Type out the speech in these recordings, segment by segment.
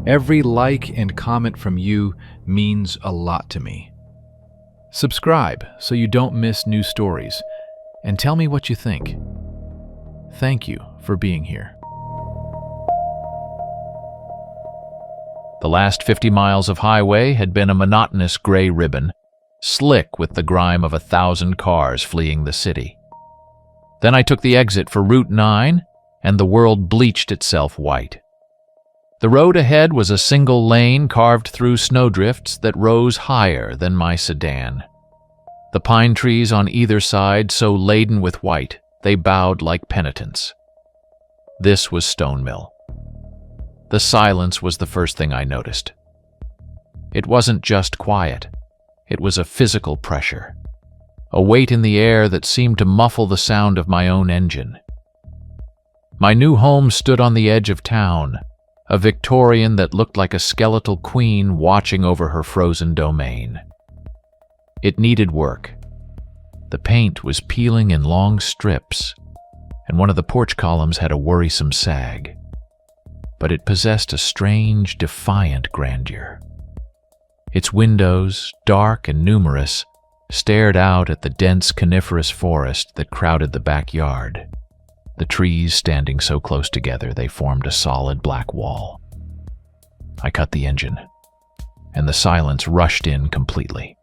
Every like and comment from you means a lot to me. Subscribe so you don't miss new stories, and tell me what you think. Thank you for being here. The last 50 miles of highway had been a monotonous gray ribbon, slick with the grime of 1,000 cars fleeing the city. Then I took the exit for Route 9, and the world bleached itself white. The road ahead was a single lane carved through snowdrifts that rose higher than my sedan. The pine trees on either side so laden with white, they bowed like penitents. This was Stone Mill. The silence was the first thing I noticed. It wasn't just quiet. It was a physical pressure, a weight in the air that seemed to muffle the sound of my own engine. My new home stood on the edge of town, a Victorian that looked like a skeletal queen watching over her frozen domain. It needed work. The paint was peeling in long strips, and one of the porch columns had a worrisome sag. But it possessed a strange, defiant grandeur. Its windows, dark and numerous, stared out at the dense coniferous forest that crowded the backyard, the trees standing so close together they formed a solid black wall. I cut the engine, and the silence rushed in completely.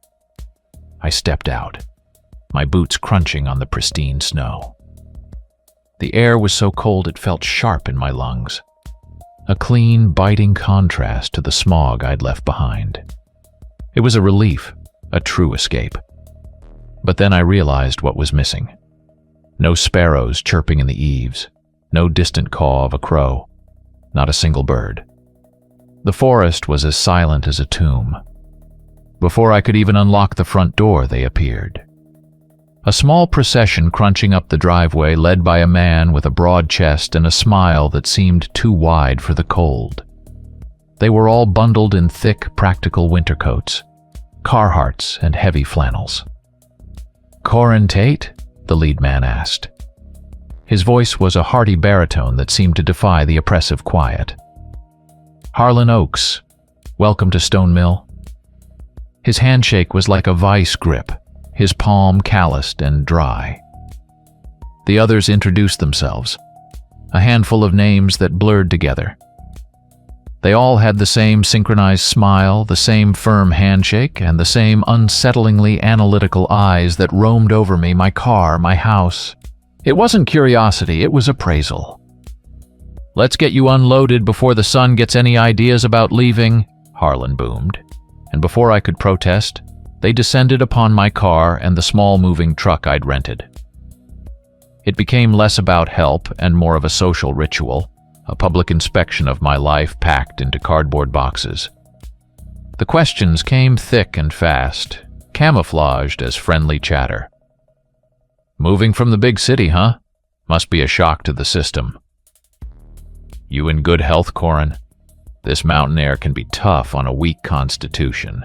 I stepped out, my boots crunching on the pristine snow. The air was so cold it felt sharp in my lungs, a clean, biting contrast to the smog I'd left behind. It was a relief, a true escape. But then I realized what was missing. No sparrows chirping in the eaves, no distant caw of a crow, not a single bird. The forest was as silent as a tomb. Before I could even unlock the front door, they appeared. A small procession crunching up the driveway led by a man with a broad chest and a smile that seemed too wide for the cold. They were all bundled in thick, practical winter coats, Carhartts and heavy flannels. "Corin Tate?" the lead man asked. His voice was a hearty baritone that seemed to defy the oppressive quiet. "Harlan Oakes, welcome to Stone Mill." His handshake was like a vice grip, his palm calloused and dry. The others introduced themselves, a handful of names that blurred together. They all had the same synchronized smile, the same firm handshake, and the same unsettlingly analytical eyes that roamed over me, my car, my house. It wasn't curiosity, it was appraisal. "Let's get you unloaded before the sun gets any ideas about leaving," Harlan boomed, and before I could protest, they descended upon my car and the small moving truck I'd rented. It became less about help and more of a social ritual, a public inspection of my life packed into cardboard boxes. The questions came thick and fast, camouflaged as friendly chatter. "Moving from the big city, huh? Must be a shock to the system." "You in good health, Corin? This mountain air can be tough on a weak constitution."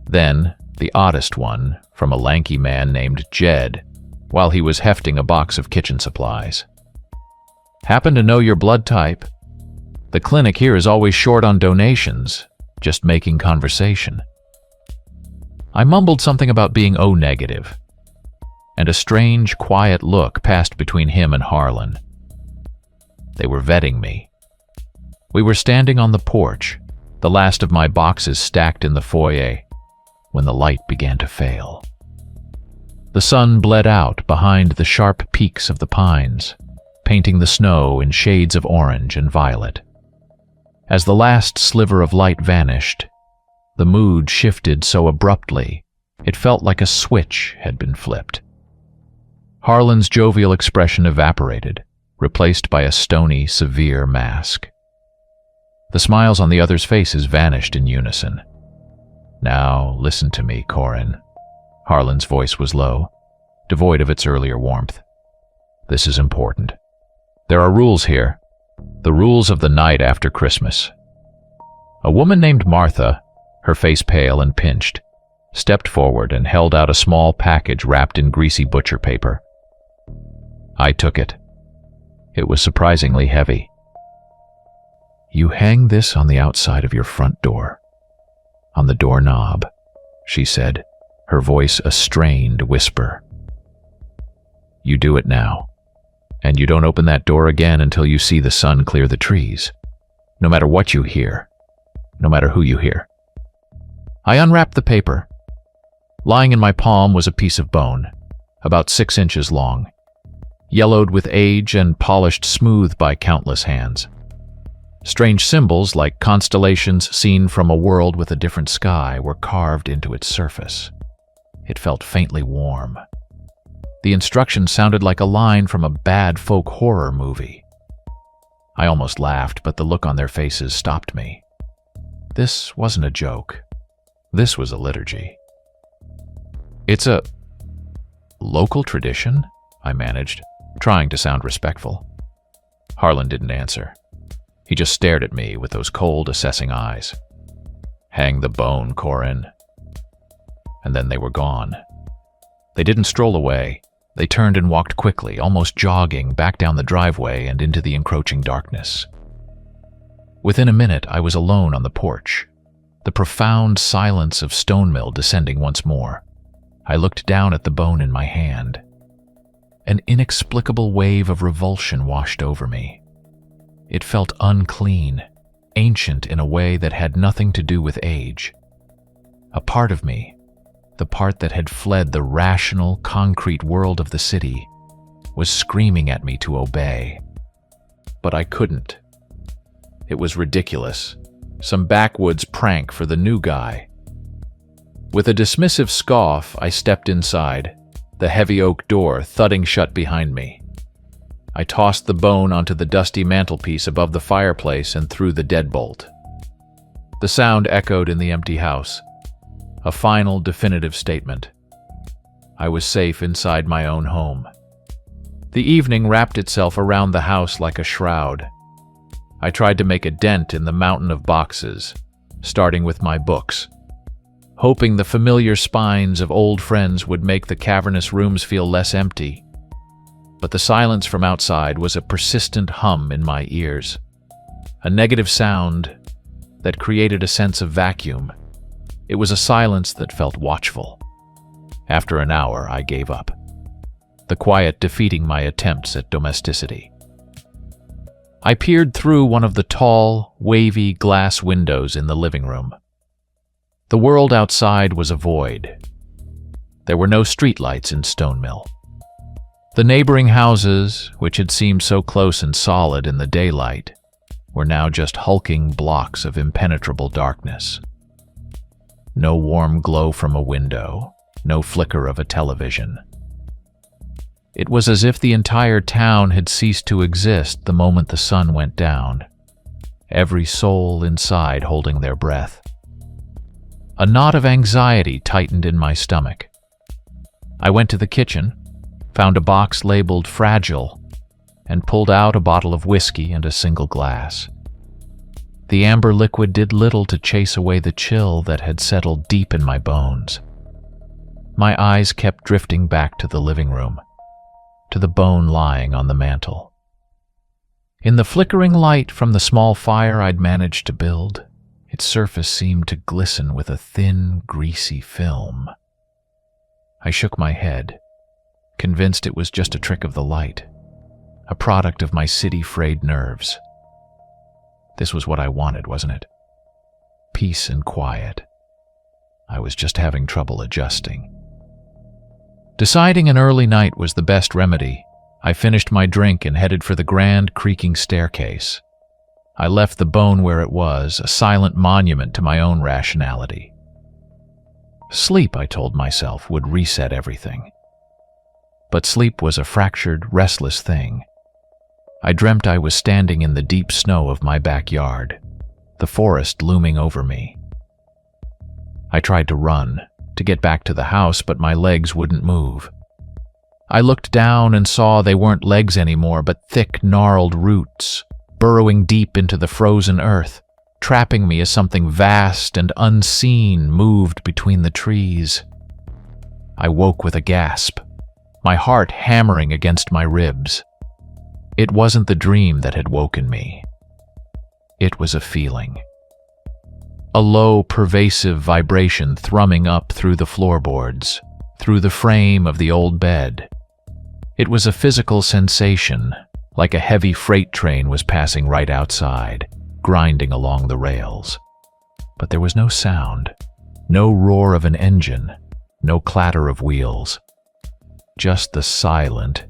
Then, the oddest one, from a lanky man named Jed, while he was hefting a box of kitchen supplies. "Happen to know your blood type? The clinic here is always short on donations, just making conversation." I mumbled something about being O-negative, and a strange, quiet look passed between him and Harlan. They were vetting me. We were standing on the porch, the last of my boxes stacked in the foyer, when the light began to fail. The sun bled out behind the sharp peaks of the pines, painting the snow in shades of orange and violet. As the last sliver of light vanished, the mood shifted so abruptly, it felt like a switch had been flipped. Harlan's jovial expression evaporated, replaced by a stony, severe mask. The smiles on the others' faces vanished in unison. "Now, listen to me, Corin." Harlan's voice was low, devoid of its earlier warmth. "This is important. There are rules here, the rules of the night after Christmas." A woman named Martha, her face pale and pinched, stepped forward and held out a small package wrapped in greasy butcher paper. I took it. It was surprisingly heavy. "You hang this on the outside of your front door, on the doorknob," she said, her voice a strained whisper. "You do it now, and you don't open that door again until you see the sun clear the trees, no matter what you hear, no matter who you hear." I unwrapped the paper. Lying in my palm was a piece of bone, about 6 inches long, yellowed with age and polished smooth by countless hands. Strange symbols, like constellations seen from a world with a different sky, were carved into its surface. It felt faintly warm. The instructions sounded like a line from a bad folk horror movie. I almost laughed, but the look on their faces stopped me. This wasn't a joke. This was a liturgy. "It's a local tradition?" I managed, trying to sound respectful. Harlan didn't answer. He just stared at me with those cold, assessing eyes. "Hang the bone, Corin." And then they were gone. They didn't stroll away. They turned and walked quickly, almost jogging, back down the driveway and into the encroaching darkness. Within a minute, I was alone on the porch, the profound silence of Stonemill descending once more. I looked down at the bone in my hand. An inexplicable wave of revulsion washed over me. It felt unclean, ancient in a way that had nothing to do with age. A part of me, the part that had fled the rational, concrete world of the city, was screaming at me to obey. But I couldn't. It was ridiculous, some backwoods prank for the new guy. With a dismissive scoff, I stepped inside, the heavy oak door thudding shut behind me. I tossed the bone onto the dusty mantelpiece above the fireplace and threw the deadbolt. The sound echoed in the empty house, a final, definitive statement. I was safe inside my own home. The evening wrapped itself around the house like a shroud. I tried to make a dent in the mountain of boxes, starting with my books, hoping the familiar spines of old friends would make the cavernous rooms feel less empty. But the silence from outside was a persistent hum in my ears, a negative sound that created a sense of vacuum. It was a silence that felt watchful. After an hour, I gave up, the quiet defeating my attempts at domesticity. I peered through one of the tall, wavy glass windows in the living room. The world outside was a void. There were no streetlights in Stonemill. The neighboring houses, which had seemed so close and solid in the daylight, were now just hulking blocks of impenetrable darkness. No warm glow from a window, no flicker of a television. It was as if the entire town had ceased to exist the moment the sun went down, every soul inside holding their breath. A knot of anxiety tightened in my stomach. I went to the kitchen, found a box labeled "Fragile," and pulled out a bottle of whiskey and a single glass. The amber liquid did little to chase away the chill that had settled deep in my bones. My eyes kept drifting back to the living room, to the bone lying on the mantel. In the flickering light from the small fire I'd managed to build, its surface seemed to glisten with a thin, greasy film. I shook my head, convinced it was just a trick of the light, a product of my city-frayed nerves. This was what I wanted, wasn't it? Peace and quiet. I was just having trouble adjusting. Deciding an early night was the best remedy, I finished my drink and headed for the grand, creaking staircase. I left the bone where it was, a silent monument to my own rationality. Sleep, I told myself, would reset everything. But sleep was a fractured, restless thing. I dreamt I was standing in the deep snow of my backyard, the forest looming over me. I tried to run, to get back to the house, but my legs wouldn't move. I looked down and saw they weren't legs anymore, but thick, gnarled roots, burrowing deep into the frozen earth, trapping me as something vast and unseen moved between the trees. I woke with a gasp, my heart hammering against my ribs. It wasn't the dream that had woken me. It was a feeling. A low, pervasive vibration thrumming up through the floorboards, through the frame of the old bed. It was a physical sensation, like a heavy freight train was passing right outside, grinding along the rails. But there was no sound, no roar of an engine, no clatter of wheels. Just the silent,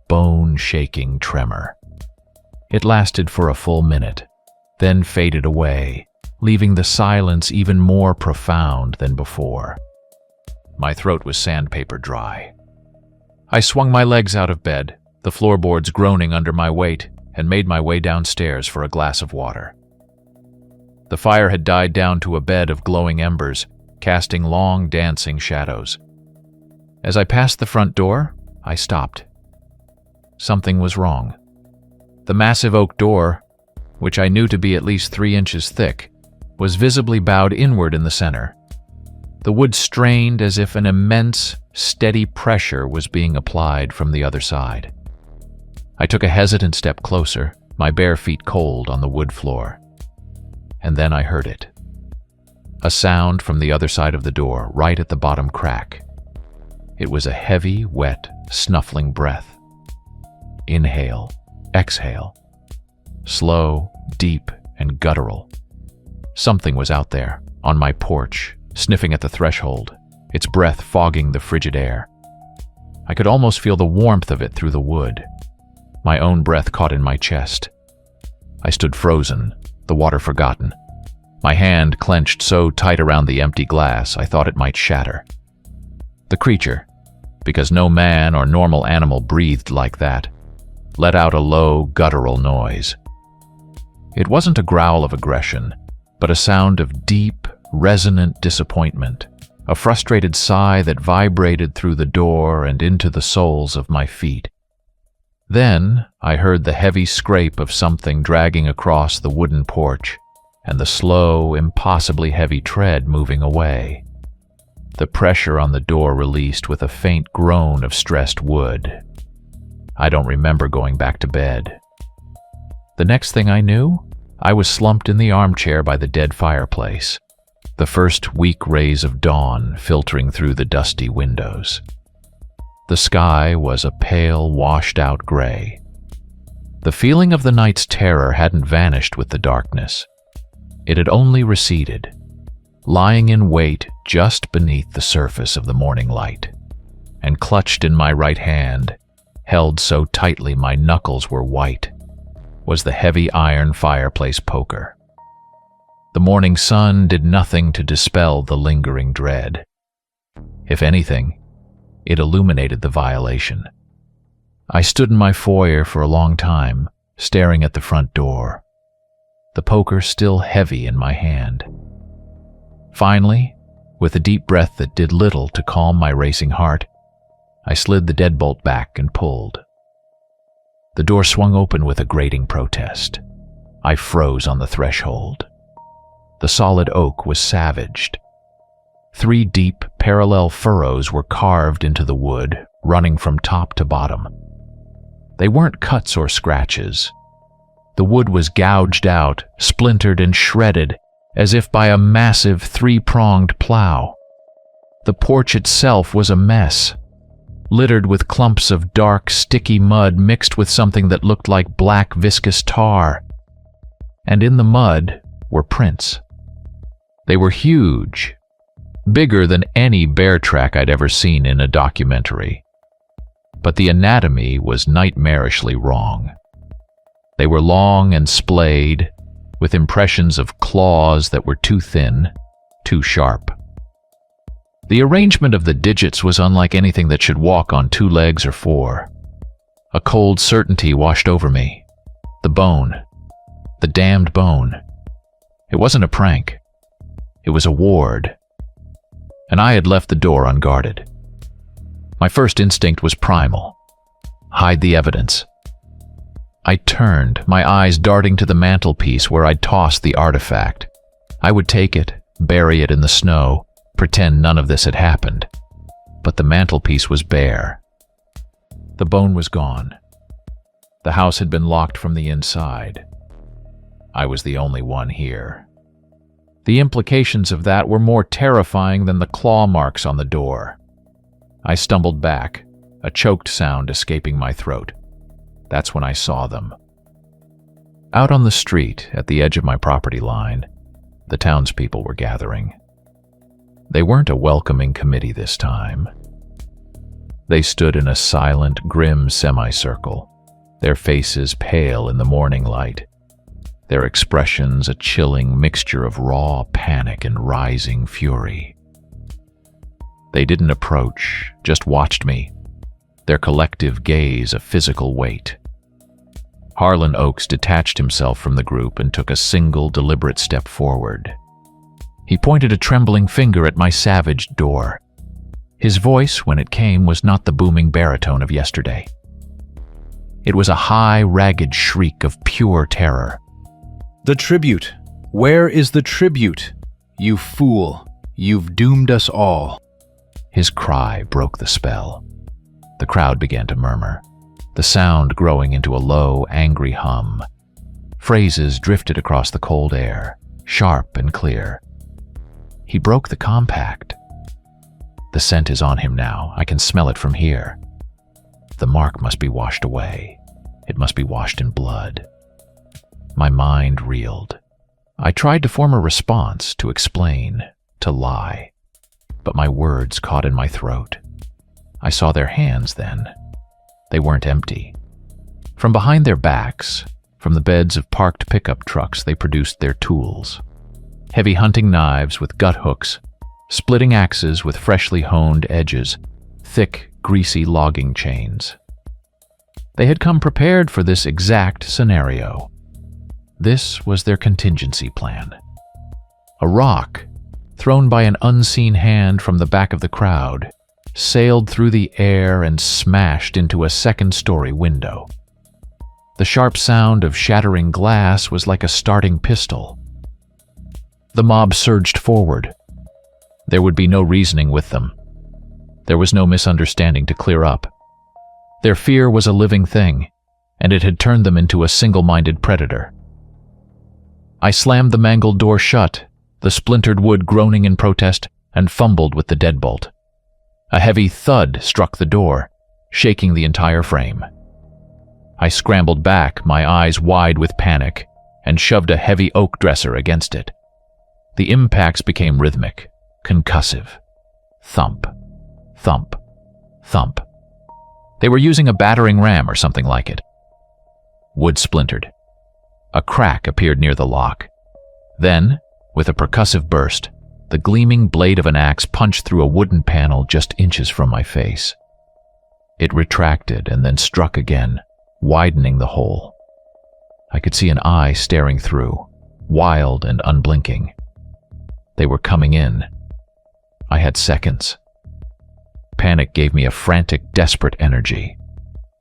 bone-shaking tremor. It lasted for a full minute, then faded away, leaving the silence even more profound than before. My throat was sandpaper dry. I swung my legs out of bed, the floorboards groaning under my weight, and made my way downstairs for a glass of water. The fire had died down to a bed of glowing embers, casting long, dancing shadows. As I passed the front door, I stopped. Something was wrong. The massive oak door, which I knew to be at least 3 inches thick, was visibly bowed inward in the center. The wood strained as if an immense, steady pressure was being applied from the other side. I took a hesitant step closer, my bare feet cold on the wood floor. And then I heard it. A sound from the other side of the door, right at the bottom crack. It was a heavy, wet, snuffling breath. Inhale, exhale. Slow, deep, and guttural. Something was out there, on my porch, sniffing at the threshold, its breath fogging the frigid air. I could almost feel the warmth of it through the wood. My own breath caught in my chest. I stood frozen, the water forgotten. My hand clenched so tight around the empty glass I thought it might shatter. The creature, because no man or normal animal breathed like that, let out a low, guttural noise. It wasn't a growl of aggression, but a sound of deep, resonant disappointment, a frustrated sigh that vibrated through the door and into the soles of my feet. Then I heard the heavy scrape of something dragging across the wooden porch, and the slow, impossibly heavy tread moving away. The pressure on the door released with a faint groan of stressed wood. I don't remember going back to bed. The next thing I knew, I was slumped in the armchair by the dead fireplace, the first weak rays of dawn filtering through the dusty windows. The sky was a pale, washed-out gray. The feeling of the night's terror hadn't vanished with the darkness. It had only receded, lying in wait just beneath the surface of the morning light, and clutched in my right hand, held so tightly my knuckles were white, was the heavy iron fireplace poker. The morning sun did nothing to dispel the lingering dread. If anything, it illuminated the violation. I stood in my foyer for a long time, staring at the front door, the poker still heavy in my hand. Finally, with a deep breath that did little to calm my racing heart, I slid the deadbolt back and pulled. The door swung open with a grating protest. I froze on the threshold. The solid oak was savaged. 3 deep, parallel furrows were carved into the wood, running from top to bottom. They weren't cuts or scratches. The wood was gouged out, splintered and shredded, as if by a massive 3-pronged plow. The porch itself was a mess, littered with clumps of dark, sticky mud mixed with something that looked like black, viscous tar. And in the mud were prints. They were huge, bigger than any bear track I'd ever seen in a documentary. But the anatomy was nightmarishly wrong. They were long and splayed, with impressions of claws that were too thin, too sharp. The arrangement of the digits was unlike anything that should walk on 2 legs or 4. A cold certainty washed over me. The bone. The damned bone. It wasn't a prank. It was a ward. And I had left the door unguarded. My first instinct was primal. Hide the evidence. I turned, my eyes darting to the mantelpiece where I'd tossed the artifact. I would take it, bury it in the snow, pretend none of this had happened. But the mantelpiece was bare. The bone was gone. The house had been locked from the inside. I was the only one here. The implications of that were more terrifying than the claw marks on the door. I stumbled back, a choked sound escaping my throat. That's when I saw them. Out on the street, at the edge of my property line, the townspeople were gathering. They weren't a welcoming committee this time. They stood in a silent, grim semicircle, their faces pale in the morning light, their expressions a chilling mixture of raw panic and rising fury. They didn't approach, just watched me, their collective gaze a physical weight. Harlan Oakes detached himself from the group and took a single, deliberate step forward. He pointed a trembling finger at my savaged door. His voice, when it came, was not the booming baritone of yesterday. It was a high, ragged shriek of pure terror. "The tribute! Where is the tribute? You fool! You've doomed us all!" His cry broke the spell. The crowd began to murmur, the sound growing into a low, angry hum. Phrases drifted across the cold air, sharp and clear. He broke the compact. The scent is on him now. I can smell it from here. The mark must be washed away. It must be washed in blood. My mind reeled. I tried to form a response, to explain, to lie, but my words caught in my throat. I saw their hands then. They weren't empty. From behind their backs, from the beds of parked pickup trucks, they produced their tools. Heavy hunting knives with gut hooks, splitting axes with freshly honed edges, thick, greasy logging chains. They had come prepared for this exact scenario. This was their contingency plan. A rock, thrown by an unseen hand from the back of the crowd, sailed through the air and smashed into a second-story window. The sharp sound of shattering glass was like a starting pistol. The mob surged forward. There would be no reasoning with them. There was no misunderstanding to clear up. Their fear was a living thing, and it had turned them into a single-minded predator. I slammed the mangled door shut, the splintered wood groaning in protest, and fumbled with the deadbolt. A heavy thud struck the door, shaking the entire frame. I scrambled back, my eyes wide with panic, and shoved a heavy oak dresser against it. The impacts became rhythmic, concussive. Thump, thump, thump. They were using a battering ram or something like it. Wood splintered. A crack appeared near the lock. Then, with a percussive burst, the gleaming blade of an axe punched through a wooden panel just inches from my face. It retracted and then struck again, widening the hole. I could see an eye staring through, wild and unblinking. They were coming in. I had seconds. Panic gave me a frantic, desperate energy.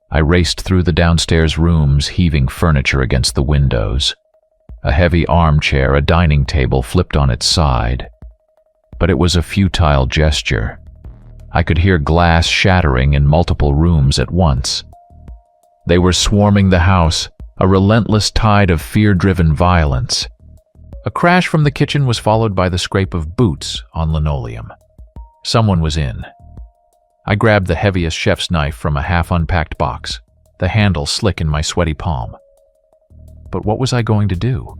I raced through the downstairs rooms, heaving furniture against the windows. A heavy armchair, a dining table flipped on its side. But it was a futile gesture. I could hear glass shattering in multiple rooms at once. They were swarming the house, a relentless tide of fear-driven violence. A crash from the kitchen was followed by the scrape of boots on linoleum. Someone was in. I grabbed the heaviest chef's knife from a half-unpacked box, the handle slick in my sweaty palm. But what was I going to do?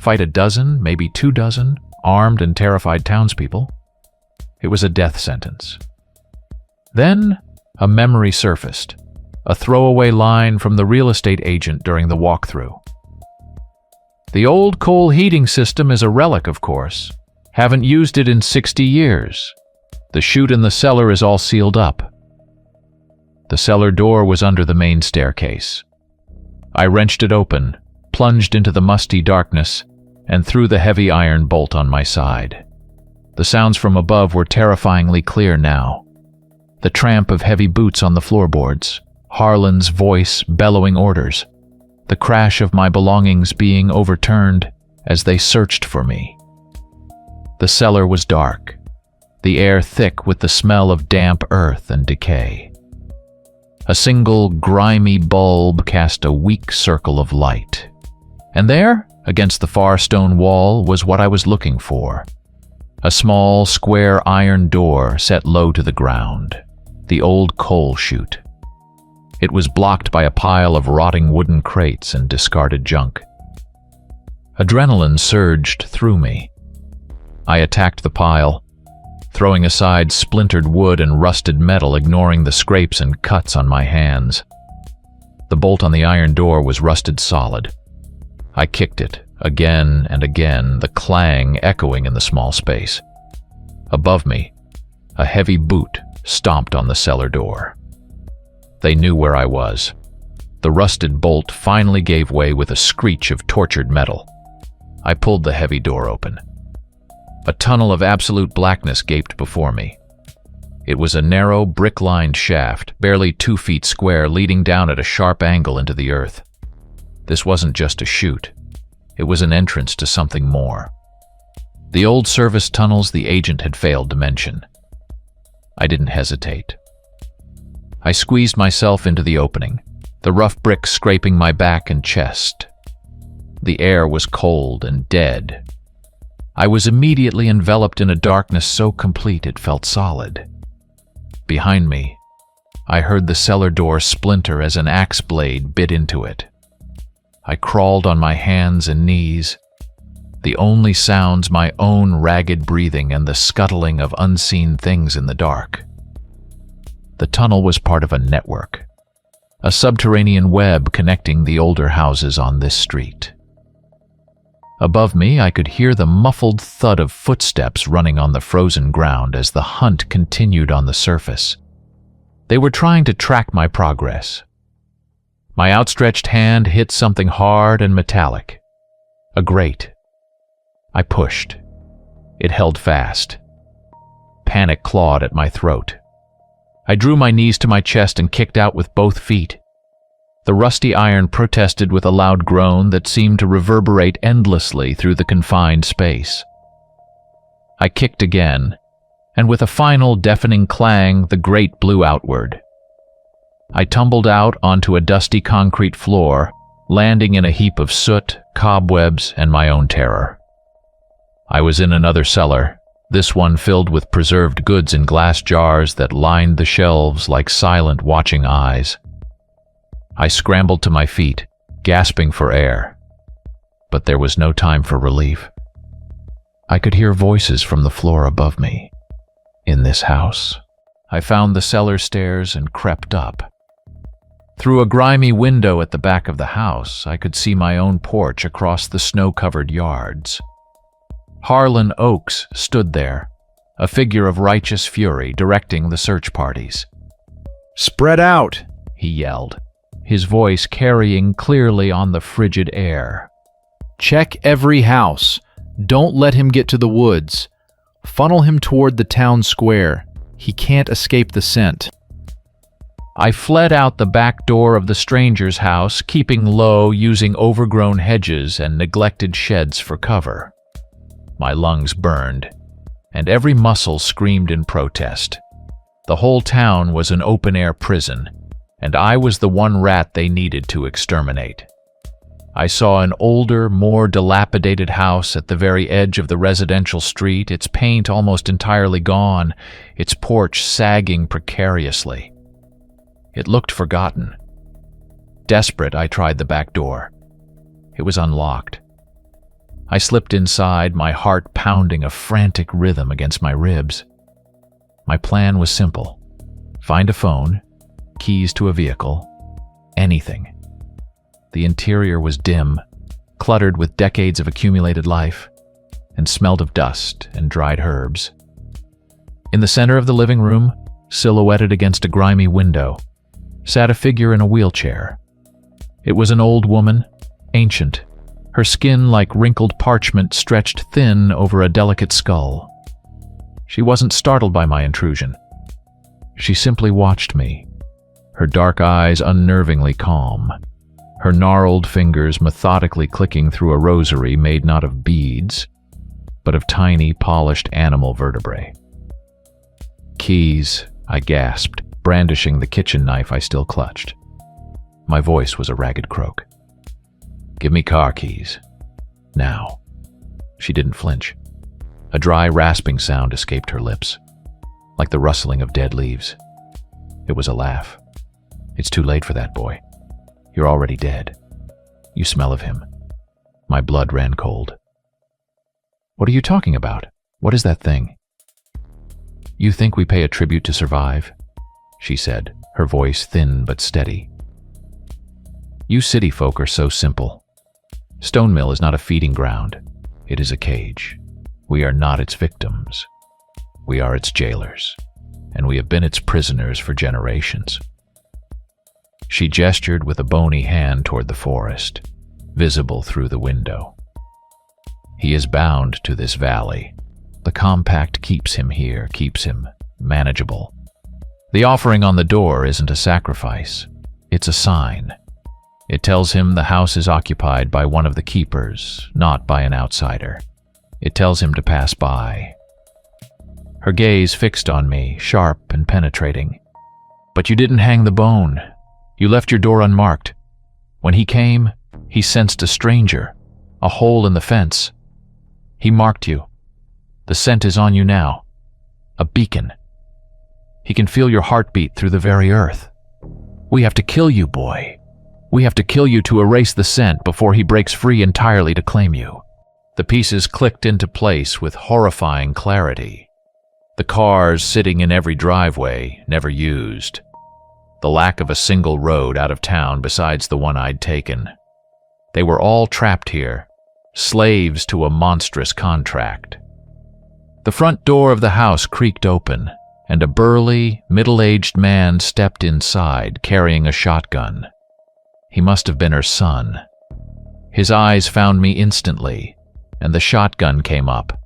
Fight a dozen, maybe 2 dozen, armed and terrified townspeople? It was a death sentence. Then, a memory surfaced, a throwaway line from the real estate agent during the walkthrough. The old coal heating system is a relic, of course. Haven't used it in 60 years. The chute in the cellar is all sealed up. The cellar door was under the main staircase. I wrenched it open, plunged into the musty darkness, and threw the heavy iron bolt on my side. The sounds from above were terrifyingly clear now. The tramp of heavy boots on the floorboards, Harlan's voice bellowing orders, the crash of my belongings being overturned as they searched for me. The cellar was dark, the air thick with the smell of damp earth and decay. A single grimy bulb cast a weak circle of light. And there, Against the far stone wall was what I was looking for. A small, square iron door set low to the ground, the old coal chute. It was blocked by a pile of rotting wooden crates and discarded junk. Adrenaline surged through me. I attacked the pile, throwing aside splintered wood and rusted metal, ignoring the scrapes and cuts on my hands. The bolt on the iron door was rusted solid. I kicked it again and again, the clang echoing in the small space. Above me, a heavy boot stomped on the cellar door. They knew where I was. The rusted bolt finally gave way with a screech of tortured metal. I pulled the heavy door open. A tunnel of absolute blackness gaped before me. It was a narrow, brick-lined shaft, barely 2 feet square, leading down at a sharp angle into the earth. This wasn't just a chute. It was an entrance to something more. The old service tunnels the agent had failed to mention. I didn't hesitate. I squeezed myself into the opening, the rough bricks scraping my back and chest. The air was cold and dead. I was immediately enveloped in a darkness so complete it felt solid. Behind me, I heard the cellar door splinter as an axe blade bit into it. I crawled on my hands and knees, the only sounds my own ragged breathing and the scuttling of unseen things in the dark. The tunnel was part of a network, a subterranean web connecting the older houses on this street. Above me, I could hear the muffled thud of footsteps running on the frozen ground as the hunt continued on the surface. They were trying to track my progress. My outstretched hand hit something hard and metallic. A grate. I pushed. It held fast. Panic clawed at my throat. I drew my knees to my chest and kicked out with both feet. The rusty iron protested with a loud groan that seemed to reverberate endlessly through the confined space. I kicked again, and with a final deafening clang, the grate blew outward. I tumbled out onto a dusty concrete floor, landing in a heap of soot, cobwebs, and my own terror. I was in another cellar, this one filled with preserved goods in glass jars that lined the shelves like silent, watching eyes. I scrambled to my feet, gasping for air. But there was no time for relief. I could hear voices from the floor above me. In this house. I found the cellar stairs and crept up. Through a grimy window at the back of the house, I could see my own porch across the snow-covered yards. Harlan Oakes stood there, a figure of righteous fury directing the search parties. "Spread out!" he yelled, his voice carrying clearly on the frigid air. "Check every house. Don't let him get to the woods. Funnel him toward the town square. He can't escape the scent." I fled out the back door of the stranger's house, keeping low, using overgrown hedges and neglected sheds for cover. My lungs burned, and every muscle screamed in protest. The whole town was an open-air prison, and I was the one rat they needed to exterminate. I saw an older, more dilapidated house at the very edge of the residential street, its paint almost entirely gone, its porch sagging precariously. It looked forgotten. Desperate, I tried the back door. It was unlocked. I slipped inside, my heart pounding a frantic rhythm against my ribs. My plan was simple. Find a phone, keys to a vehicle, anything. The interior was dim, cluttered with decades of accumulated life, and smelled of dust and dried herbs. In the center of the living room, silhouetted against a grimy window, sat a figure in a wheelchair. It was an old woman, ancient, her skin like wrinkled parchment stretched thin over a delicate skull. She wasn't startled by my intrusion. She simply watched me, her dark eyes unnervingly calm, her gnarled fingers methodically clicking through a rosary made not of beads, but of tiny, polished animal vertebrae. "Keys," I gasped, brandishing the kitchen knife I still clutched. My voice was a ragged croak. "Give me car keys." now. She didn't flinch. A dry, rasping sound escaped her lips, like the rustling of dead leaves. It was a laugh. It's too late for that, boy. You're already dead. You smell of him. My blood ran cold. What are you talking about? What is that thing? You think we pay a tribute to survive? She said, her voice thin but steady. You city folk are so simple. Stone Mill is not a feeding ground. It is a cage. We are not its victims. We are its jailers, and we have been its prisoners for generations. She gestured with a bony hand toward the forest, visible through the window. He is bound to this valley. The compact keeps him here, keeps him manageable. The offering on the door isn't a sacrifice. It's a sign. It tells him the house is occupied by one of the keepers, not by an outsider. It tells him to pass by. Her gaze fixed on me, sharp and penetrating. But you didn't hang the bone. You left your door unmarked. When he came, he sensed a stranger, a hole in the fence. He marked you. The scent is on you now. A beacon. He can feel your heartbeat through the very earth. We have to kill you, boy. We have to kill you to erase the scent before he breaks free entirely to claim you. The pieces clicked into place with horrifying clarity. The cars sitting in every driveway, never used. The lack of a single road out of town besides the one I'd taken. They were all trapped here, slaves to a monstrous contract. The front door of the house creaked open, and a burly, middle-aged man stepped inside, carrying a shotgun. He must have been her son. His eyes found me instantly, and the shotgun came up,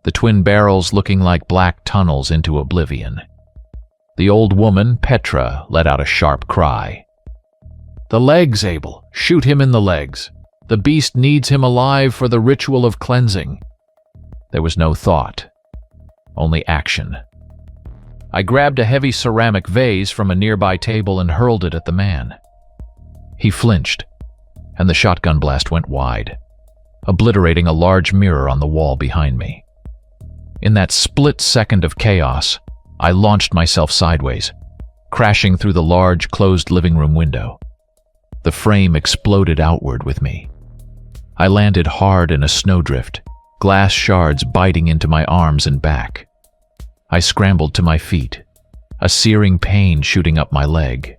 the twin barrels looking like black tunnels into oblivion. The old woman, Petra, let out a sharp cry. The legs, Abel. Shoot him in the legs. The beast needs him alive for the ritual of cleansing. There was no thought, only action. I grabbed a heavy ceramic vase from a nearby table and hurled it at the man. He flinched, and the shotgun blast went wide, obliterating a large mirror on the wall behind me. In that split second of chaos, I launched myself sideways, crashing through the large, closed living room window. The frame exploded outward with me. I landed hard in a snowdrift, glass shards biting into my arms and back. I scrambled to my feet, a searing pain shooting up my leg.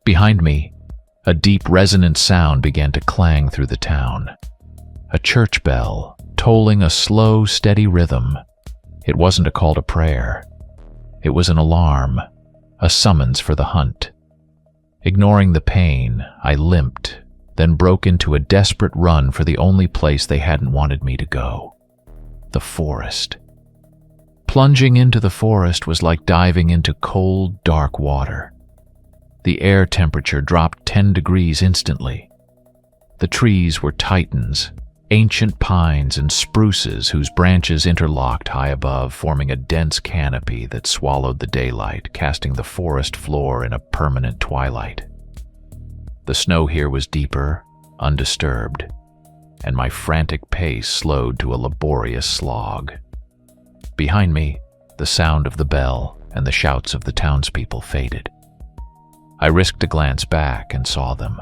Behind me, a deep, resonant sound began to clang through the town. A church bell, tolling a slow, steady rhythm. It wasn't a call to prayer. It was an alarm, a summons for the hunt. Ignoring the pain, I limped, then broke into a desperate run for the only place they hadn't wanted me to go. The forest. Plunging into the forest was like diving into cold, dark water. The air temperature dropped 10 degrees instantly. The trees were titans, ancient pines and spruces whose branches interlocked high above, forming a dense canopy that swallowed the daylight, casting the forest floor in a permanent twilight. The snow here was deeper, undisturbed, and my frantic pace slowed to a laborious slog. Behind me, the sound of the bell and the shouts of the townspeople faded. I risked a glance back and saw them.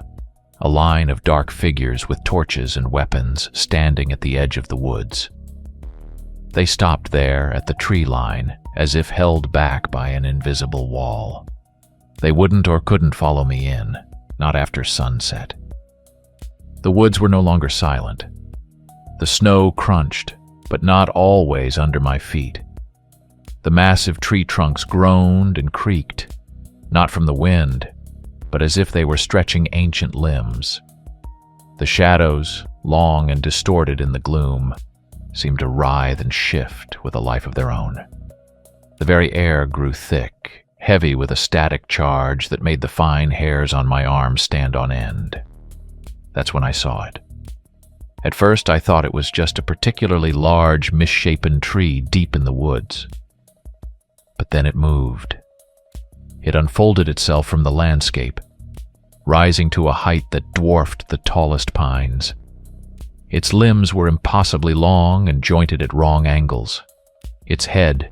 A line of dark figures with torches and weapons standing at the edge of the woods. They stopped there at the tree line, as if held back by an invisible wall. They wouldn't or couldn't follow me in, not after sunset. The woods were no longer silent. The snow crunched, but not always under my feet. The massive tree trunks groaned and creaked, not from the wind, but as if they were stretching ancient limbs. The shadows, long and distorted in the gloom, seemed to writhe and shift with a life of their own. The very air grew thick, heavy with a static charge that made the fine hairs on my arms stand on end. That's when I saw it. At first, I thought it was just a particularly large, misshapen tree deep in the woods. But then it moved. It unfolded itself from the landscape, rising to a height that dwarfed the tallest pines. Its limbs were impossibly long and jointed at wrong angles. Its head,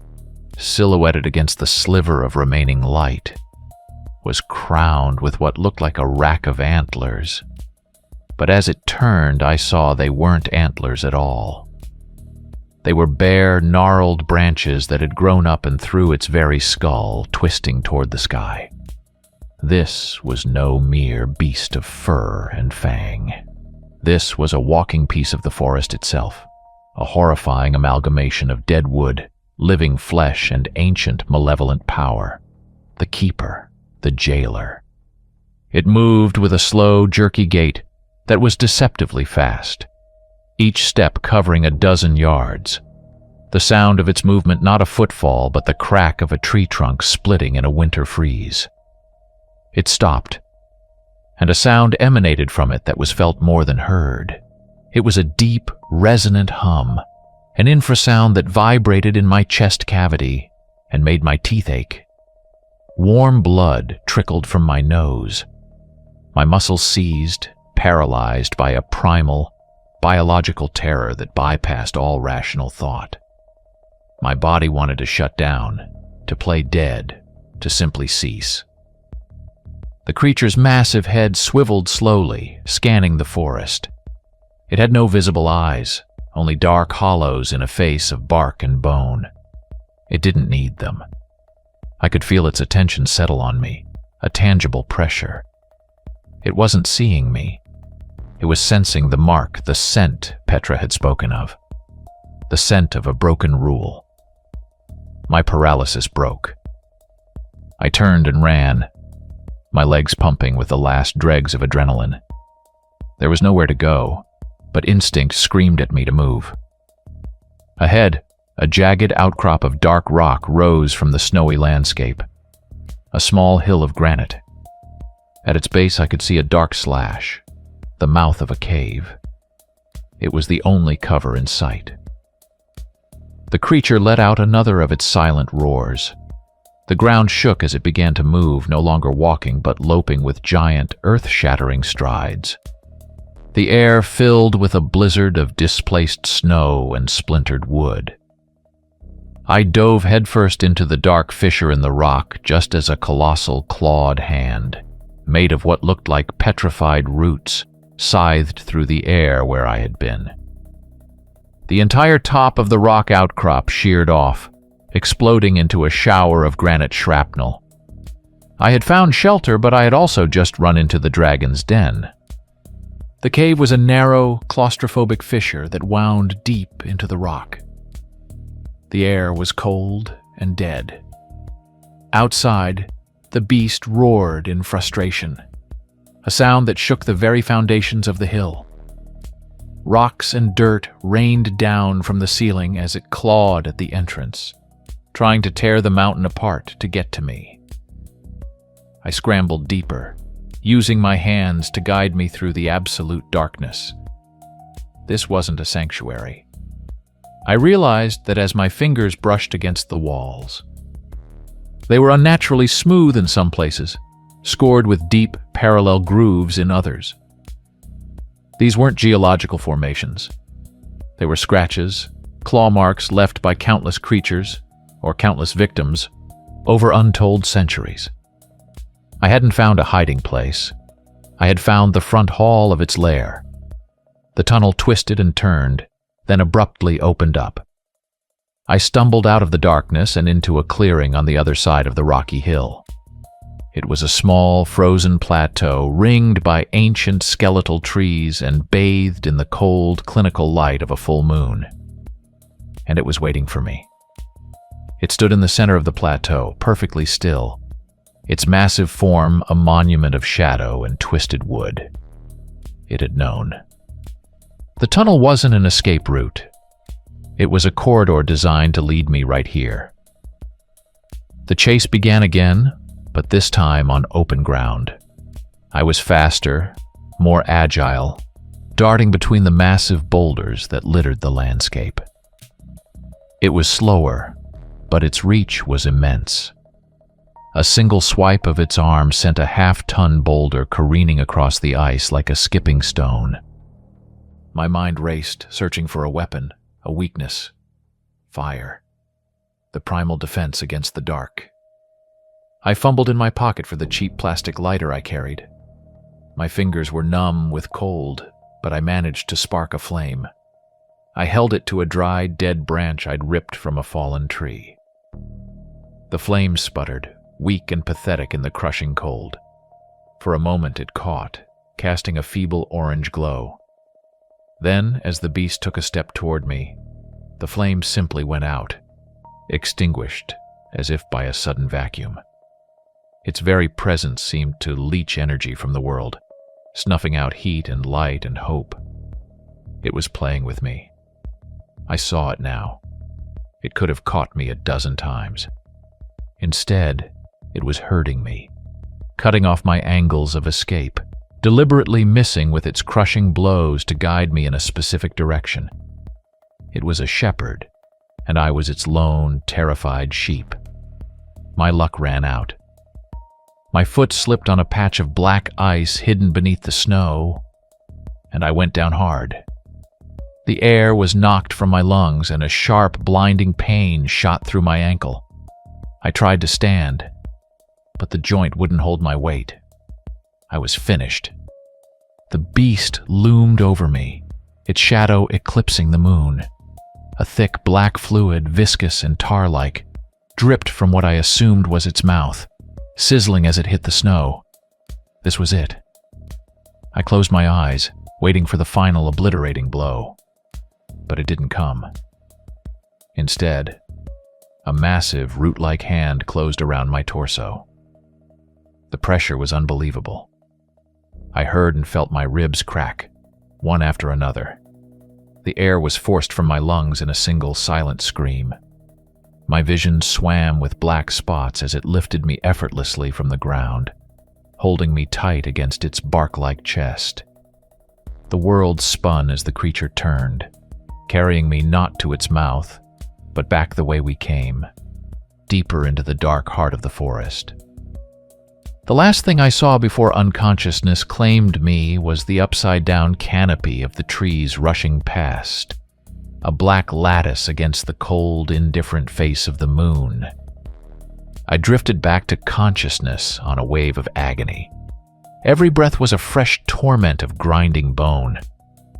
silhouetted against the sliver of remaining light, was crowned with what looked like a rack of antlers. But as it turned, I saw they weren't antlers at all. They were bare, gnarled branches that had grown up and through its very skull, twisting toward the sky. This was no mere beast of fur and fang. This was a walking piece of the forest itself, a horrifying amalgamation of dead wood, living flesh, and ancient malevolent power. The keeper, the jailer. It moved with a slow, jerky gait that was deceptively fast, each step covering a dozen yards. The sound of its movement not a footfall, but the crack of a tree trunk splitting in a winter freeze. It stopped, and a sound emanated from it that was felt more than heard. It was a deep, resonant hum, an infrasound that vibrated in my chest cavity and made my teeth ache. Warm blood trickled from my nose. My muscles seized, paralyzed by a primal, biological terror that bypassed all rational thought. My body wanted to shut down, to play dead, to simply cease. The creature's massive head swiveled slowly, scanning the forest. It had no visible eyes, only dark hollows in a face of bark and bone. It didn't need them. I could feel its attention settle on me, a tangible pressure. It wasn't seeing me. It was sensing the mark, the scent Petra had spoken of. The scent of a broken rule. My paralysis broke. I turned and ran, my legs pumping with the last dregs of adrenaline. There was nowhere to go, but instinct screamed at me to move. Ahead, a jagged outcrop of dark rock rose from the snowy landscape, a small hill of granite. At its base I could see a dark slash, the mouth of a cave. It was the only cover in sight. The creature let out another of its silent roars. The ground shook as it began to move, no longer walking but loping with giant, earth-shattering strides. The air filled with a blizzard of displaced snow and splintered wood. I dove headfirst into the dark fissure in the rock just as a colossal clawed hand, made of what looked like petrified roots, scythed through the air where I had been. The entire top of the rock outcrop sheared off, exploding into a shower of granite shrapnel. I had found shelter, but I had also just run into the dragon's den. The cave was a narrow, claustrophobic fissure that wound deep into the rock. The air was cold and dead. Outside, the beast roared in frustration, a sound that shook the very foundations of the hill. Rocks and dirt rained down from the ceiling as it clawed at the entrance, trying to tear the mountain apart to get to me. I scrambled deeper, using my hands to guide me through the absolute darkness. This wasn't a sanctuary. I realized that as my fingers brushed against the walls. They were unnaturally smooth in some places, scored with deep, parallel grooves in others. These weren't geological formations. They were scratches, claw marks left by countless creatures, or countless victims, over untold centuries. I hadn't found a hiding place. I had found the front hall of its lair. The tunnel twisted and turned, then abruptly opened up. I stumbled out of the darkness and into a clearing on the other side of the rocky hill. It was a small, frozen plateau ringed by ancient skeletal trees and bathed in the cold, clinical light of a full moon. And it was waiting for me. It stood in the center of the plateau, perfectly still, its massive form a monument of shadow and twisted wood. It had known. The tunnel wasn't an escape route. It was a corridor designed to lead me right here. The chase began again, but this time on open ground. I was faster, more agile, darting between the massive boulders that littered the landscape. It was slower, but its reach was immense. A single swipe of its arm sent a half-ton boulder careening across the ice like a skipping stone. My mind raced, searching for a weapon, a weakness. Fire. The primal defense against the dark. I fumbled in my pocket for the cheap plastic lighter I carried. My fingers were numb with cold, but I managed to spark a flame. I held it to a dry, dead branch I'd ripped from a fallen tree. The flame sputtered, weak and pathetic in the crushing cold. For a moment it caught, casting a feeble orange glow. Then, as the beast took a step toward me, the flame simply went out, extinguished as if by a sudden vacuum. Its very presence seemed to leach energy from the world, snuffing out heat and light and hope. It was playing with me. I saw it now. It could have caught me a dozen times. Instead, it was hurting me, cutting off my angles of escape, deliberately missing with its crushing blows to guide me in a specific direction. It was a shepherd, and I was its lone, terrified sheep. My luck ran out. My foot slipped on a patch of black ice hidden beneath the snow, and I went down hard. The air was knocked from my lungs, and a sharp, blinding pain shot through my ankle. I tried to stand, but the joint wouldn't hold my weight. I was finished. The beast loomed over me, its shadow eclipsing the moon. A thick black fluid, viscous and tar-like, dripped from what I assumed was its mouth, sizzling as it hit the snow. This was it. I closed my eyes, waiting for the final obliterating blow. But it didn't come. Instead, a massive, root-like hand closed around my torso. The pressure was unbelievable. I heard and felt my ribs crack, one after another. The air was forced from my lungs in a single silent scream. My vision swam with black spots as it lifted me effortlessly from the ground, holding me tight against its bark-like chest. The world spun as the creature turned, carrying me not to its mouth, but back the way we came, deeper into the dark heart of the forest. The last thing I saw before unconsciousness claimed me was the upside-down canopy of the trees rushing past, a black lattice against the cold, indifferent face of the moon. I drifted back to consciousness on a wave of agony. Every breath was a fresh torment of grinding bone.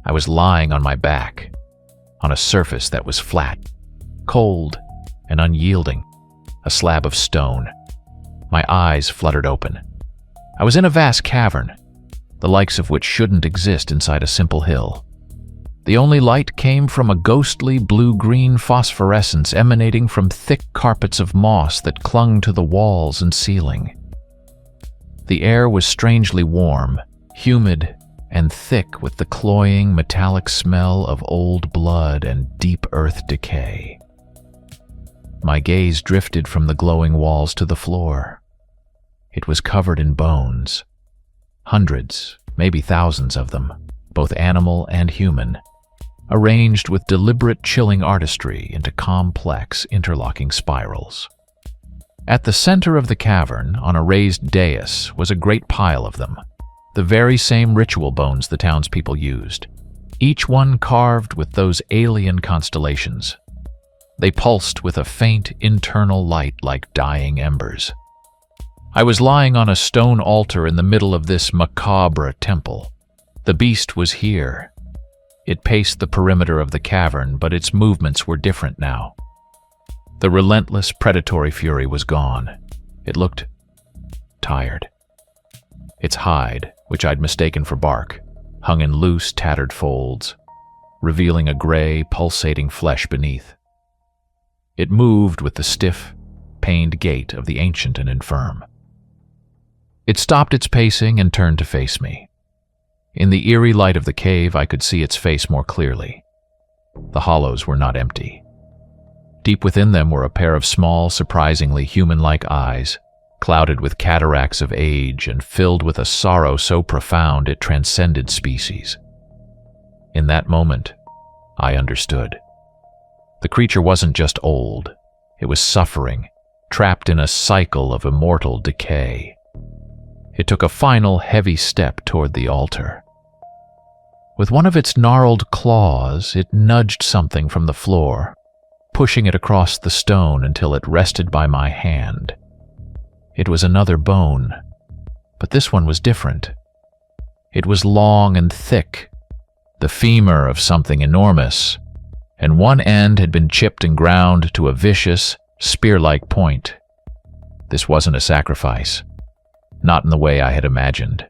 I was lying on my back, on a surface that was flat, cold, and unyielding, a slab of stone. My eyes fluttered open. I was in a vast cavern, the likes of which shouldn't exist inside a simple hill. The only light came from a ghostly blue-green phosphorescence emanating from thick carpets of moss that clung to the walls and ceiling. The air was strangely warm, humid, and thick with the cloying, metallic smell of old blood and deep earth decay. My gaze drifted from the glowing walls to the floor. It was covered in bones. Hundreds, maybe thousands of them, both animal and human, arranged with deliberate chilling artistry into complex, interlocking spirals. At the center of the cavern, on a raised dais, was a great pile of them, the very same ritual bones the townspeople used, each one carved with those alien constellations. They pulsed with a faint internal light like dying embers. I was lying on a stone altar in the middle of this macabre temple. The beast was here. It paced the perimeter of the cavern, but its movements were different now. The relentless predatory fury was gone. It looked tired. Its hide, which I'd mistaken for bark, hung in loose, tattered folds, revealing a gray, pulsating flesh beneath. It moved with the stiff, pained gait of the ancient and infirm. It stopped its pacing and turned to face me. In the eerie light of the cave, I could see its face more clearly. The hollows were not empty. Deep within them were a pair of small, surprisingly human-like eyes, clouded with cataracts of age and filled with a sorrow so profound it transcended species. In that moment, I understood. The creature wasn't just old. It was suffering, trapped in a cycle of immortal decay. It took a final heavy step toward the altar. With one of its gnarled claws, it nudged something from the floor, pushing it across the stone until it rested by my hand. It was another bone, but this one was different. It was long and thick, the femur of something enormous, and one end had been chipped and ground to a vicious, spear-like point. This wasn't a sacrifice, not in the way I had imagined.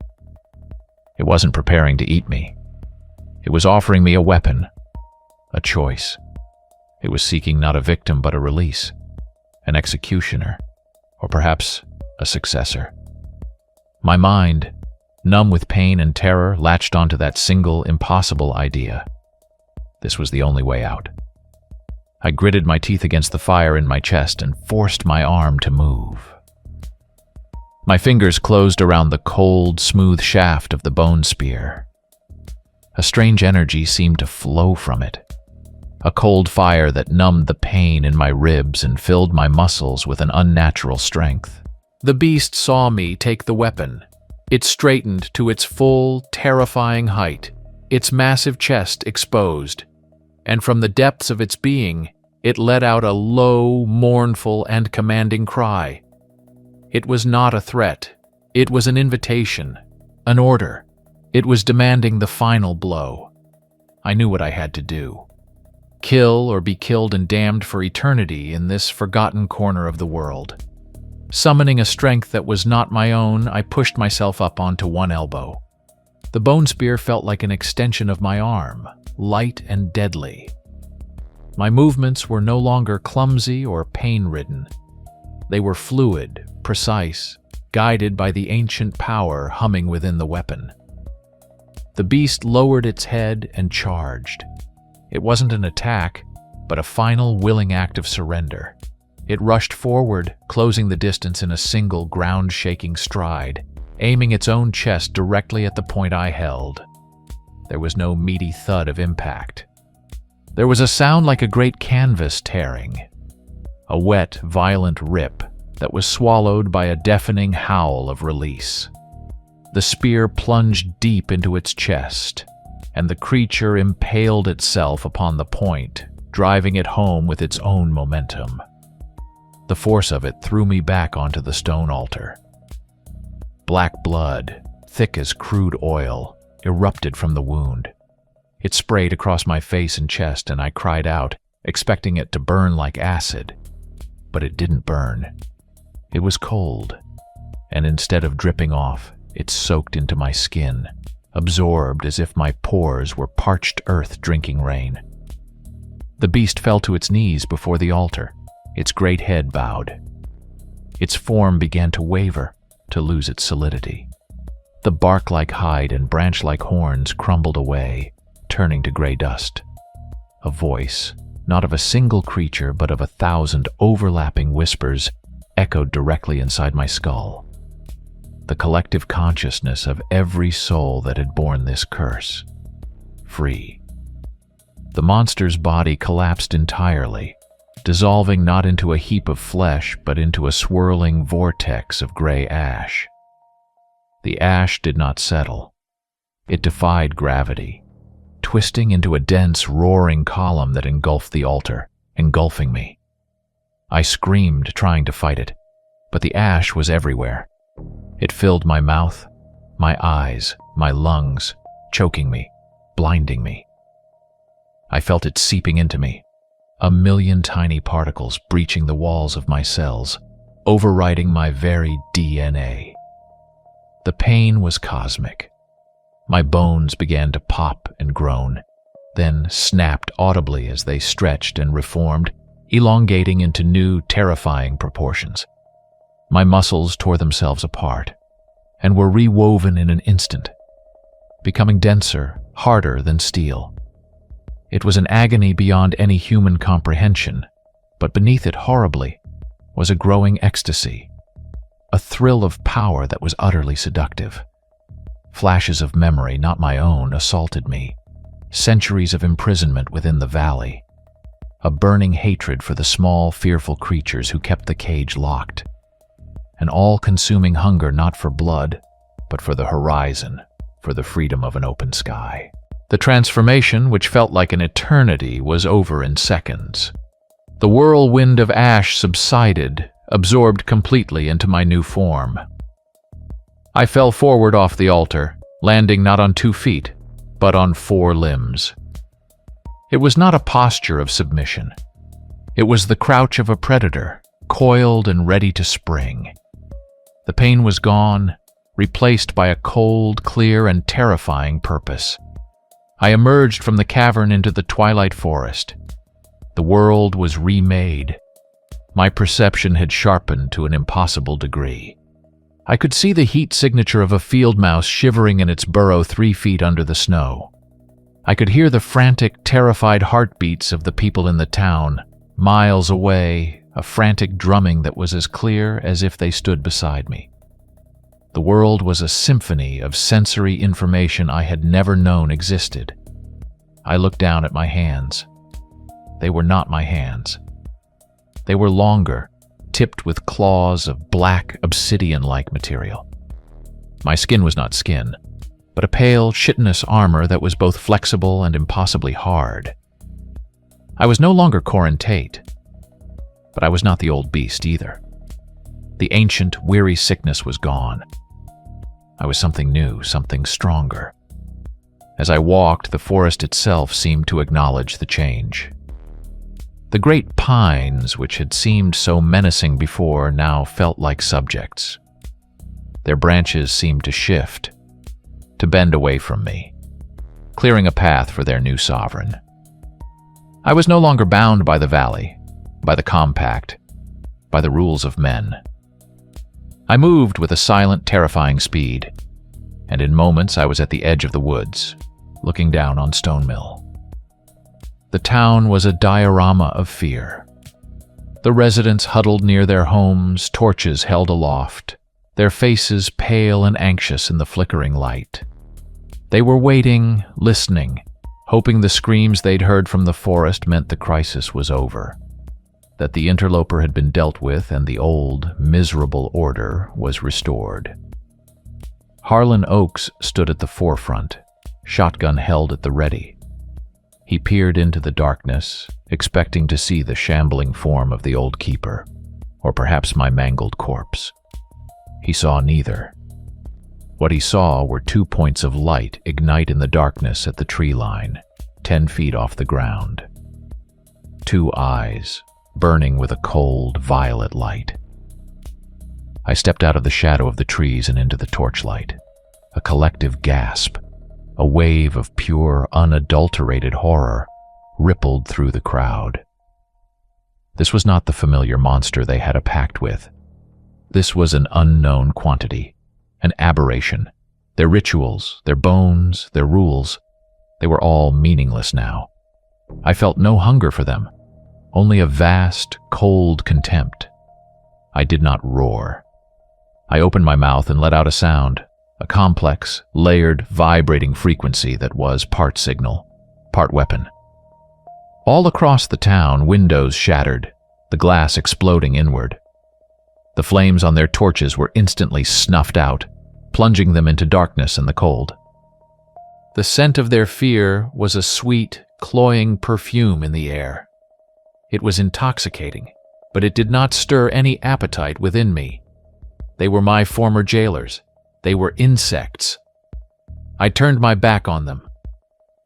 It wasn't preparing to eat me. It was offering me a weapon, a choice. It was seeking not a victim but a release, an executioner, or perhaps a successor. My mind, numb with pain and terror, latched onto that single, impossible idea. This was the only way out. I gritted my teeth against the fire in my chest and forced my arm to move. My fingers closed around the cold, smooth shaft of the bone spear. A strange energy seemed to flow from it, a cold fire that numbed the pain in my ribs and filled my muscles with an unnatural strength. The beast saw me take the weapon. It straightened to its full, terrifying height, its massive chest exposed, and from the depths of its being, it let out a low, mournful, and commanding cry. It was not a threat. It was an invitation, an order. It was demanding the final blow. I knew what I had to do. Kill or be killed and damned for eternity in this forgotten corner of the world. Summoning a strength that was not my own, I pushed myself up onto one elbow. The bone spear felt like an extension of my arm, light and deadly. My movements were no longer clumsy or pain-ridden. They were fluid, precise, guided by the ancient power humming within the weapon. The beast lowered its head and charged. It wasn't an attack, but a final willing act of surrender. It rushed forward, closing the distance in a single ground-shaking stride, aiming its own chest directly at the point I held. There was no meaty thud of impact. There was a sound like a great canvas tearing, a wet, violent rip that was swallowed by a deafening howl of release. The spear plunged deep into its chest, and the creature impaled itself upon the point, driving it home with its own momentum. The force of it threw me back onto the stone altar. Black blood, thick as crude oil, erupted from the wound. It sprayed across my face and chest, and I cried out, expecting it to burn like acid. But it didn't burn. It was cold, and instead of dripping off, it soaked into my skin, absorbed as if my pores were parched earth drinking rain. The beast fell to its knees before the altar, its great head bowed. Its form began to waver, to lose its solidity. The bark-like hide and branch-like horns crumbled away, turning to gray dust. A voice, not of a single creature but of 1,000 overlapping whispers, echoed directly inside my skull. The collective consciousness of every soul that had borne this curse. Free. The monster's body collapsed entirely, dissolving not into a heap of flesh but into a swirling vortex of gray ash. The ash did not settle. It defied gravity, twisting into a dense, roaring column that engulfed the altar, engulfing me. I screamed, trying to fight it, but the ash was everywhere. It filled my mouth, my eyes, my lungs, choking me, blinding me. I felt it seeping into me, a million tiny particles breaching the walls of my cells, overriding my very DNA. The pain was cosmic. My bones began to pop and groan, then snapped audibly as they stretched and reformed, elongating into new, terrifying proportions. My muscles tore themselves apart and were rewoven in an instant, becoming denser, harder than steel. It was an agony beyond any human comprehension, but beneath it, horribly, was a growing ecstasy, a thrill of power that was utterly seductive. Flashes of memory, not my own, assaulted me, centuries of imprisonment within the valley, a burning hatred for the small, fearful creatures who kept the cage locked, an all-consuming hunger not for blood, but for the horizon, for the freedom of an open sky. The transformation, which felt like an eternity, was over in seconds. The whirlwind of ash subsided, absorbed completely into my new form. I fell forward off the altar, landing not on 2 feet, but on 4 limbs. It was not a posture of submission. It was the crouch of a predator, coiled and ready to spring. The pain was gone, replaced by a cold, clear, and terrifying purpose. I emerged from the cavern into the twilight forest. The world was remade. My perception had sharpened to an impossible degree. I could see the heat signature of a field mouse shivering in its burrow 3 feet under the snow. I could hear the frantic, terrified heartbeats of the people in the town, miles away, a frantic drumming that was as clear as if they stood beside me. The world was a symphony of sensory information I had never known existed. I looked down at my hands. They were not my hands. They were longer, tipped with claws of black, obsidian-like material. My skin was not skin, but a pale, chitinous armor that was both flexible and impossibly hard. I was no longer Corin Tate, but I was not the old beast either. The ancient, weary sickness was gone. I was something new, something stronger. As I walked, the forest itself seemed to acknowledge the change. The great pines, which had seemed so menacing before, now felt like subjects. Their branches seemed to shift, to bend away from me, clearing a path for their new sovereign. I was no longer bound by the valley, by the compact, by the rules of men. I moved with a silent, terrifying speed, and in moments I was at the edge of the woods, looking down on Stone Mill. The town was a diorama of fear. The residents huddled near their homes, torches held aloft, their faces pale and anxious in the flickering light. They were waiting, listening, hoping the screams they'd heard from the forest meant the crisis was over, that the interloper had been dealt with and the old, miserable order was restored. Harlan Oakes stood at the forefront, shotgun held at the ready. He peered into the darkness, expecting to see the shambling form of the old keeper, or perhaps my mangled corpse. He saw neither. What he saw were 2 points of light ignite in the darkness at the tree line, 10 feet off the ground. 2 eyes, burning with a cold, violet light. I stepped out of the shadow of the trees and into the torchlight. A collective gasp, a wave of pure, unadulterated horror, rippled through the crowd. This was not the familiar monster they had a pact with. This was an unknown quantity, an aberration. Their rituals, their bones, their rules, they were all meaningless now. I felt no hunger for them, only a vast, cold contempt. I did not roar. I opened my mouth and let out a sound, a complex, layered, vibrating frequency that was part signal, part weapon. All across the town, windows shattered, the glass exploding inward. The flames on their torches were instantly snuffed out, plunging them into darkness and the cold. The scent of their fear was a sweet, cloying perfume in the air. It was intoxicating, but it did not stir any appetite within me. They were my former jailers. They were insects. I turned my back on them.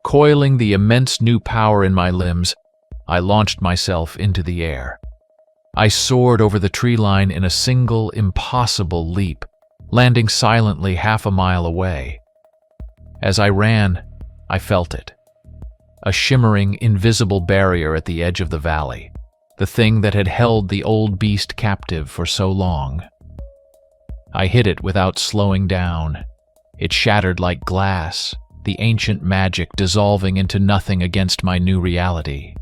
Coiling the immense new power in my limbs, I launched myself into the air. I soared over the tree line in a single, impossible leap, landing silently half a mile away. As I ran, I felt it. A shimmering, invisible barrier at the edge of the valley, the thing that had held the old beast captive for so long. I hit it without slowing down. It shattered like glass, the ancient magic dissolving into nothing against my new reality.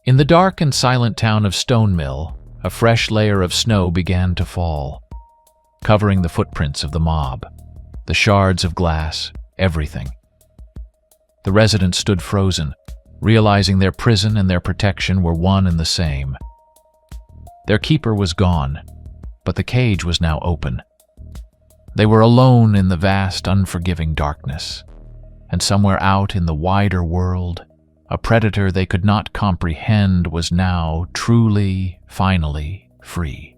In the dark and silent town of Stone Mill, a fresh layer of snow began to fall, covering the footprints of the mob, the shards of glass, everything. The residents stood frozen, realizing their prison and their protection were one and the same. Their keeper was gone, but the cage was now open. They were alone in the vast, unforgiving darkness. and somewhere out in the wider world, a predator they could not comprehend was now truly, finally free.